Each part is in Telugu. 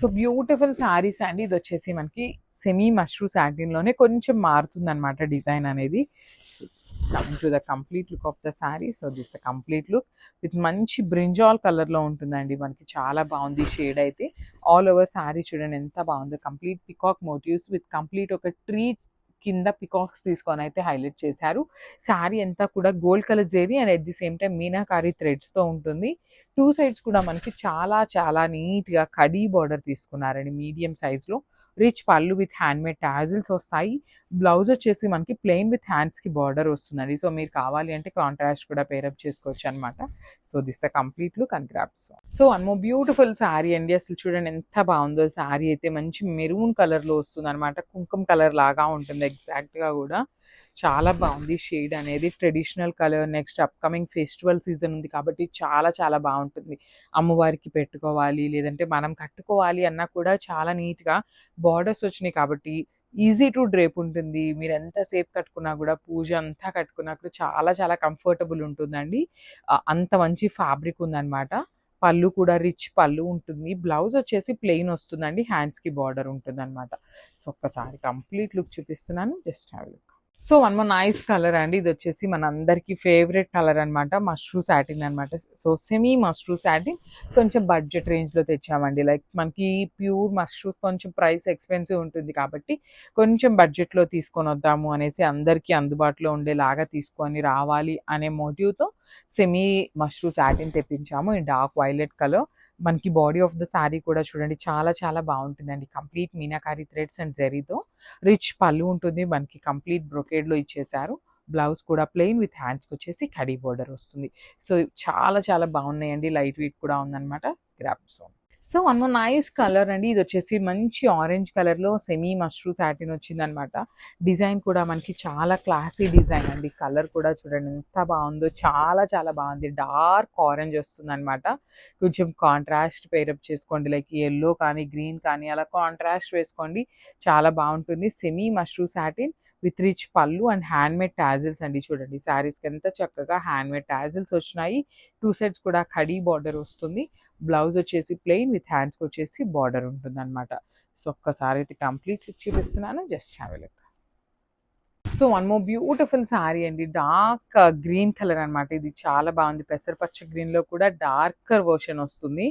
సో బ్యూటిఫుల్ శారీస్ అండి. ఇది వచ్చేసి మనకి సెమీ మష్రూ సాటిన్లోనే కొంచెం మారుతుంది అనమాట డిజైన్ అనేది. Coming to the complete look of the sari. So this the complete look with మంచి బ్రింజాల్ కలర్లో ఉంటుందండి. మనకి చాలా బాగుంది షేడ్ అయితే. ఆల్ ఓవర్ శారీ చూడండి ఎంత బాగుందో. Complete peacock motifs with complete ఒక ట్రీ కింద పికాక్స్ తీసుకొని అయితే హైలైట్ చేశారు. శారీ అంతా కూడా gold colour zari and at the same time meenakari థ్రెడ్స్తో ఉంటుంది. టూ సైడ్స్ కూడా మనకి చాలా చాలా నీట్గా కడీ బార్డర్ తీసుకున్నారండి మీడియం సైజ్లో. Rich pallu with handmade tassels వస్తాయి. బ్లౌజ్ వచ్చేసి మనకి ప్లెయిన్ విత్ హ్యాండ్స్కి బార్డర్ వస్తుందండి. సో మీరు కావాలి అంటే కాంట్రాస్ట్ కూడా పేరప్ చేసుకోవచ్చు అనమాట. So this the complete look and grasp. So one more beautiful sari అండి. అసలు చూడండి ఎంత బాగుందో. శారీ అయితే మంచి మెరూన్ కలర్లో వస్తుంది అనమాట. కుంకుమ కలర్ లాగా ఉంటుంది ఎగ్జాక్ట్గా కూడా. చాలా బాగుంది షేడ్ అనేది. Traditional colour. Next upcoming festival season ఉంది కాబట్టి చాలా చాలా బాగుంటుంది. అమ్మవారికి పెట్టుకోవాలి లేదంటే మనం కట్టుకోవాలి అన్నా కూడా చాలా నీట్గా బార్డర్స్ వచ్చినాయి కాబట్టి ఈజీ టు డ్రేప్ ఉంటుంది. మీరు ఎంతసేపు కట్టుకున్నా కూడా పూజ అంతా కట్టుకున్నా కూడా చాలా చాలా కంఫర్టబుల్ ఉంటుందండి. అంత మంచి ఫ్యాబ్రిక్ ఉందన్నమాట. పళ్ళు కూడా రిచ్ పళ్ళు ఉంటుంది. బ్లౌజ్ వచ్చేసి ప్లెయిన్ వస్తుందండి. హ్యాండ్స్కి బార్డర్ ఉంటుంది అనమాట. సో ఒక్కసారి కంప్లీట్ లుక్ చూపిస్తున్నాను. Just have look. So one more nice colour అండి. ఇది వచ్చేసి మన అందరికీ ఫేవరెట్ కలర్ అనమాట. మష్రూ సాటిన్ అనమాట. సో సెమీ మష్రూ సాటిన్ కొంచెం బడ్జెట్ రేంజ్లో తెచ్చామండి. లైక్ మనకి ప్యూర్ మష్రూస్ కొంచెం ప్రైస్ ఎక్స్పెన్సివ్ ఉంటుంది కాబట్టి కొంచెం బడ్జెట్లో తీసుకొని వద్దాము అనేసి అందరికీ అందుబాటులో ఉండేలాగా తీసుకొని రావాలి అనే మోటివ్తో సెమీ మష్రూ సాటిన్ తెప్పించాము ఈ డార్క్ వైలెట్ కలర్. మనకి బాడీ ఆఫ్ ద శారీ కూడా చూడండి చాలా చాలా బాగుంటుందండి. కంప్లీట్ మీనాకారి థ్రెడ్స్ అండ్ జరీతో రిచ్ పళ్ళు ఉంటుంది. మనకి కంప్లీట్ బ్రొకేడ్లో ఇచ్చేసారు. బ్లౌజ్ కూడా ప్లెయిన్ విత్ హ్యాండ్స్కి వచ్చేసి కడీ బోర్డర్ వస్తుంది. సో చాలా చాలా బాగున్నాయండి. లైట్ వెయిట్ కూడా ఉందన్నమాట. Grasp. So one more nice colour అండి. ఇది వచ్చేసి మంచి ఆరెంజ్ కలర్లో సెమీ మష్రూ సాటిన్ వచ్చిందనమాట. డిజైన్ కూడా మనకి చాలా క్లాసీ డిజైన్ అండి. కలర్ కూడా చూడండి ఎంత బాగుందో. చాలా చాలా బాగుంది. డార్క్ ఆరెంజ్ వస్తుంది అనమాట. కొంచెం కాంట్రాస్ట్ పేరప్ చేసుకోండి. లైక్ ఎల్లో కానీ గ్రీన్ కానీ అలా కాంట్రాస్ట్ వేసుకోండి. చాలా బాగుంటుంది. Semi mashru satin with rich pallu and handmade tassels అండి. చూడండి శారీస్కి ఎంత చక్కగా హ్యాండ్మేడ్ టాజిల్స్ వచ్చినాయి. టూ సైడ్స్ కూడా కడీ బార్డర్ వస్తుంది. బ్లౌజ్ వచ్చేసి ప్లెయిన్ విత్ హ్యాండ్స్కి వచ్చేసి బార్డర్ ఉంటుంది అనమాట. సో ఒక్కసారి అయితే కంప్లీట్ లుక్ చూపిస్తున్నాను. Just have a look. So one more beautiful sari అండి. డార్క్ గ్రీన్ కలర్ అనమాట. ఇది చాలా బాగుంది. పెసరపచ్చ గ్రీన్లో కూడా డార్కర్ వర్షన్ వస్తుంది.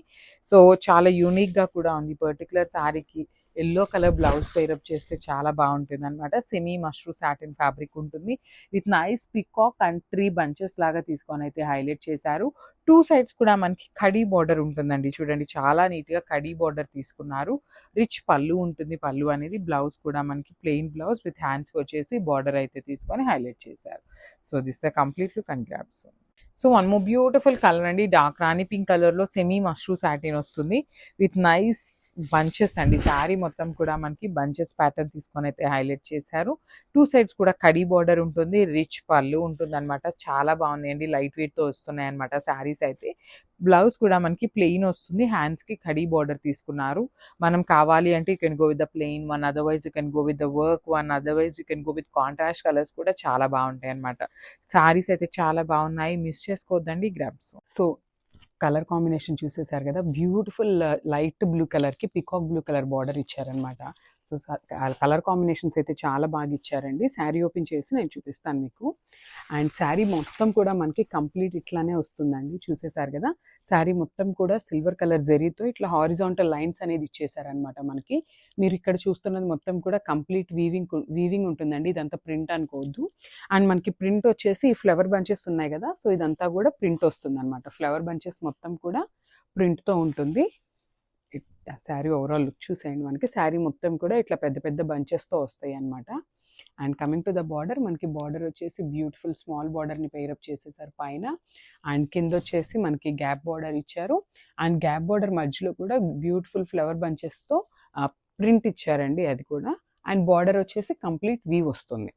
సో చాలా యూనిక్గా కూడా ఉంది. పర్టికులర్ శారీకి ఎల్లో కలర్ బ్లౌజ్ పేరప్ చేస్తే చాలా బాగుంటుంది అనమాట. సెమీ మష్రూ సాటిన్ ఫ్యాబ్రిక్ ఉంటుంది. With nice peacock and 3 bunches లాగా తీసుకొని అయితే హైలైట్ చేశారు. టూ సైడ్స్ కూడా మనకి కడీ బార్డర్ ఉంటుందండి. చూడండి చాలా నీట్గా కడీ బార్డర్ తీసుకున్నారు. రిచ్ పళ్ళు ఉంటుంది. పళ్ళు అనేది బ్లౌజ్ కూడా మనకి ప్లెయిన్ బ్లౌజ్ విత్ హ్యాండ్స్ వచ్చేసి బార్డర్ అయితే తీసుకొని హైలైట్ చేశారు. So this the complete look and grasp. So one more beautiful colour అండి. డార్క్ రాణి పింక్ కలర్లో సెమీ మష్రూ సాటిన్ వస్తుంది విత్ నైస్ బంచెస్ అండి. శారీ మొత్తం కూడా మనకి బంచెస్ ప్యాటర్న్ తీసుకొని అయితే హైలైట్ చేశారు. టూ సైడ్స్ కూడా కడీ బార్డర్ ఉంటుంది. రిచ్ పళ్ళు ఉంటుంది అనమాట. చాలా బాగున్నాయండి. లైట్ వెయిట్తో వస్తున్నాయి అనమాట శారీస్ అయితే. బ్లౌజ్ కూడా మనకి ప్లెయిన్ వస్తుంది. హ్యాండ్స్కి కడీ బార్డర్ తీసుకున్నారు. మనం కావాలి అంటే you can go with the plain one, otherwise you can go with the work one, otherwise you can go with contrast colours కూడా చాలా బాగుంటాయి అనమాట. శారీస్ అయితే చాలా బాగున్నాయి. మిస్ చేసుకోవద్దండి. గ్రాబ్స్. సో కలర్ కాంబినేషన్ చూసేసారు కదా. బ్యూటిఫుల్ లైట్ బ్లూ కలర్కి పికాక్ బ్లూ కలర్ బార్డర్ ఇచ్చారనమాట. సో కలర్ కాంబినేషన్స్ అయితే చాలా బాగా ఇచ్చారండి. శారీ ఓపెన్ చేసి నేను చూపిస్తాను మీకు. అండ్ శారీ మొత్తం కూడా మనకి కంప్లీట్ ఇట్లానే వస్తుందండి. చూసేసారు కదా. శారీ మొత్తం కూడా సిల్వర్ కలర్ జరీతో ఇట్లా హారిజాంటల్ లైన్స్ అనేది ఇచ్చేసారనమాట మనకి. మీరు ఇక్కడ చూస్తున్నది మొత్తం కూడా కంప్లీట్ వీవింగ్ ఉంటుందండి. ఇదంతా ప్రింట్ అనుకోవద్దు. అండ్ మనకి ప్రింట్ వచ్చేసి ఫ్లవర్ బంచెస్ ఉన్నాయి కదా. సో ఇదంతా కూడా ప్రింట్ వస్తుంది అనమాట. ఫ్లవర్ బంచెస్ మొత్తం కూడా ప్రింట్తో ఉంటుంది. శారీ ఓవరాల్ లుక్ చూసేయండి. మనకి శారీ మొత్తం కూడా ఇట్లా పెద్ద పెద్ద బంచెస్తో వస్తాయి అనమాట. And coming to the border, మనకి బార్డర్ వచ్చేసి బ్యూటిఫుల్ స్మాల్ బార్డర్ని పేరప్ చేసేసారు పైన. అండ్ కింద వచ్చేసి మనకి గ్యాప్ బార్డర్ ఇచ్చారు. అండ్ గ్యాప్ బార్డర్ మధ్యలో కూడా బ్యూటిఫుల్ ఫ్లవర్ బంచెస్తో ప్రింట్ ఇచ్చారండి అది కూడా. అండ్ బార్డర్ వచ్చేసి కంప్లీట్ వీవ్ వస్తుంది.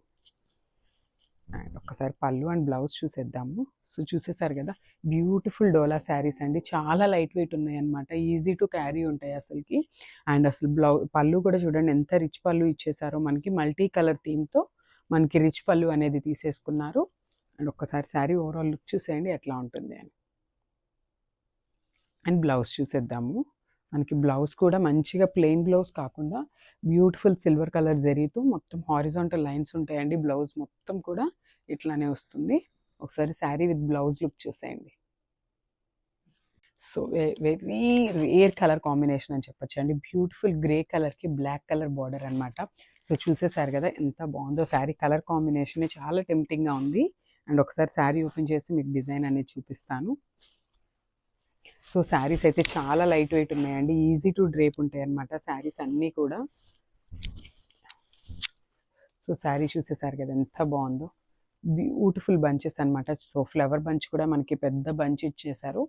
అండ్ ఒక్కసారి పళ్ళు అండ్ బ్లౌజ్ చూసేద్దాము. సో చూసేసారు కదా. బ్యూటిఫుల్ డోలా శారీస్ అండి. చాలా లైట్ వెయిట్ ఉన్నాయి అనమాట. ఈజీ టు క్యారీ ఉంటాయి అసలుకి. అండ్ అసలు పళ్ళు కూడా చూడండి ఎంత రిచ్ పళ్ళు ఇచ్చేసారో. మనకి మల్టీ కలర్ థీమ్తో మనకి రిచ్ పళ్ళు అనేది తీసేసుకున్నారు. అండ్ ఒక్కసారి శారీ ఓవరాల్ లుక్ చూసేయండి ఎట్లా ఉంటుంది అని. అండ్ బ్లౌజ్ చూసేద్దాము. మనకి బ్లౌజ్ కూడా మంచిగా ప్లెయిన్ బ్లౌజ్ కాకుండా బ్యూటిఫుల్ సిల్వర్ కలర్ జరీతో మొత్తం హారిజాంటల్ లైన్స్ ఉంటాయండి. బ్లౌజ్ మొత్తం కూడా ఇట్లానే వస్తుంది. ఒకసారి శారీ విత్ బ్లౌజ్ లుక్ చూసేయండి. So very rare colour combination అని చెప్పొచ్చు అండి. బ్యూటిఫుల్ గ్రే కలర్కి బ్లాక్ కలర్ బార్డర్ అనమాట. సో చూసేసారు కదా ఎంత బాగుందో శారీ. కలర్ కాంబినేషన్ చాలా టెంప్టింగ్గా ఉంది. అండ్ ఒకసారి శారీ ఓపెన్ చేసి మీకు డిజైన్ అనేది చూపిస్తాను. సో శారీస్ అయితే చాలా లైట్ వెయిట్ ఉన్నాయండి. ఈజీ టు డ్రేప్ ఉంటాయి అన్నమాట శారీస్ అన్నీ కూడా. సో శారీ చూసేసారు కదా ఎంత బాగుందో. బ్యూటిఫుల్ బంచెస్ అనమాట. సో ఫ్లవర్ బంచ్ కూడా మనకి పెద్ద బంచ్ ఇచ్చేసారు.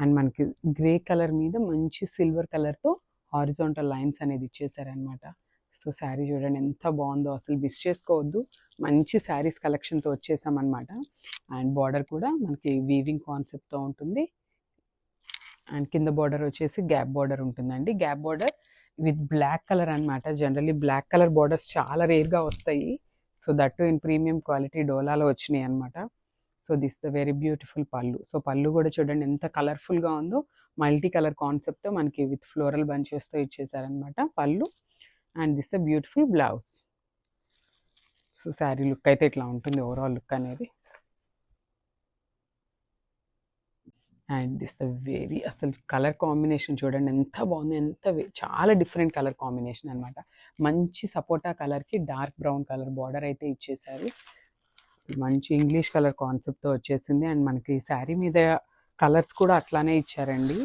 అండ్ మనకి గ్రే కలర్ మీద మంచి సిల్వర్ కలర్తో హారిజాంటల్ లైన్స్ అనేది ఇచ్చేసారనమాట. సో శారీ చూడండి ఎంత బాగుందో, అసలు మిస్ చేసుకోవద్దు. మంచి శారీస్ కలెక్షన్తో వచ్చేసామన్నమాట. అండ్ బార్డర్ కూడా మనకి వీవింగ్ కాన్సెప్ట్తో ఉంటుంది. అండ్ కింద బార్డర్ వచ్చేసి గ్యాప్ బార్డర్ ఉంటుందండి. Gap border with black colour అనమాట. జనరల్లీ బ్లాక్ కలర్ బార్డర్స్ చాలా రేర్గా వస్తాయి. So that in premium quality డోలాలో వచ్చినాయి అనమాట. So this the very beautiful pallu. So pallu కూడా చూడండి ఎంత కలర్ఫుల్గా ఉందో. మల్టీ కలర్ కాన్సెప్ట్తో మనకి విత్ ఫ్లోరల్ బంచెస్తో ఇచ్చేసారనమాట పళ్ళు. And this the beautiful blouse. So sari look అయితే ఇట్లా ఉంటుంది ఓవరాల్ లుక్ అనేది. అండ్ దిస్ ద వెరీ అసలు కలర్ కాంబినేషన్ చూడండి ఎంత బాగుంది. చాలా డిఫరెంట్ కలర్ కాంబినేషన్ అనమాట. మంచి సపోటా కలర్కి డార్క్ బ్రౌన్ కలర్ బార్డర్ అయితే ఇచ్చేసారు. మంచి ఇంగ్లీష్ కలర్ కాన్సెప్ట్తో వచ్చేసింది. అండ్ మనకి శారీ మీద కలర్స్ కూడా అట్లానే ఇచ్చారండి.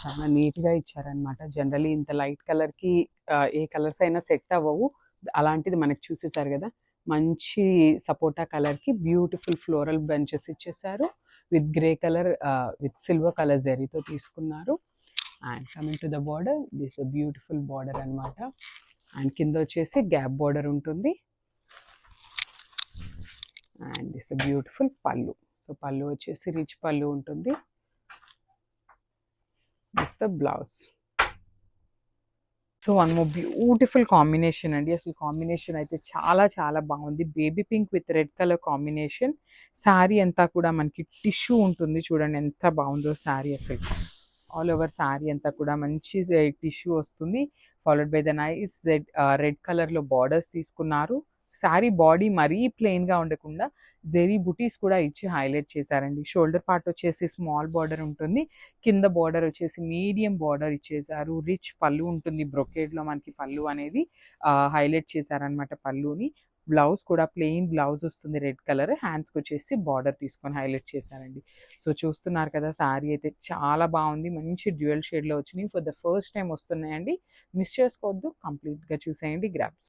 చాలా నీట్గా ఇచ్చారనమాట. జనరలీ ఇంత లైట్ కలర్కి ఏ కలర్స్ అయినా సెట్ అవ్వవు. అలాంటిది మనకి చూసేసారు కదా. మంచి సపోటా కలర్కి బ్యూటిఫుల్ ఫ్లోరల్ బంచెస్ ఇచ్చేసారు. With grey colour with silver colour జరీతో తీసుకున్నారు. And coming to the border, this beautiful border అనమాట. అండ్ కింద వచ్చేసి గ్యాప్ బార్డర్ ఉంటుంది. And this beautiful pallu. So పళ్ళు వచ్చేసి రిచ్ పళ్ళు ఉంటుంది. This the blouse. So one more beautiful combination అండి. అసలు కాంబినేషన్ అయితే చాలా చాలా బాగుంది. Baby pink with red colour combination. Sari అంతా కూడా మనకి టిష్యూ ఉంటుంది. చూడండి ఎంత బాగుందో శారీ. అసలు ఆల్ ఓవర్ శారీ అంతా కూడా మంచి టిష్యూ వస్తుంది. Followed by the nice red కలర్లో బార్డర్స్ తీసుకున్నారు. శారీ బాడీ మరీ ప్లెయిన్గా ఉండకుండా జెరీ బుటీస్ కూడా ఇచ్చి హైలైట్ చేశారండి. షోల్డర్ పార్ట్ వచ్చేసి స్మాల్ బార్డర్ ఉంటుంది. కింద బార్డర్ వచ్చేసి మీడియం బార్డర్ ఇచ్చేసారు. రిచ్ పళ్ళు ఉంటుంది. బ్రొకేడ్లో మనకి పళ్ళు అనేది హైలైట్ చేశారనమాట పళ్ళుని. బ్లౌజ్ కూడా ప్లెయిన్ బ్లౌజ్ వస్తుంది రెడ్ కలర్. హ్యాండ్స్కి వచ్చేసి బార్డర్ తీసుకొని హైలైట్ చేశారండి. సో చూస్తున్నారు కదా శారీ అయితే చాలా బాగుంది. మంచి డ్యూయల్ షేడ్లో వచ్చినాయి. ఫర్ ద ఫస్ట్ టైం వస్తున్నాయండి. మిస్ చేసుకోవద్దు. కంప్లీట్గా చూసేయండి. గ్రాబ్స్.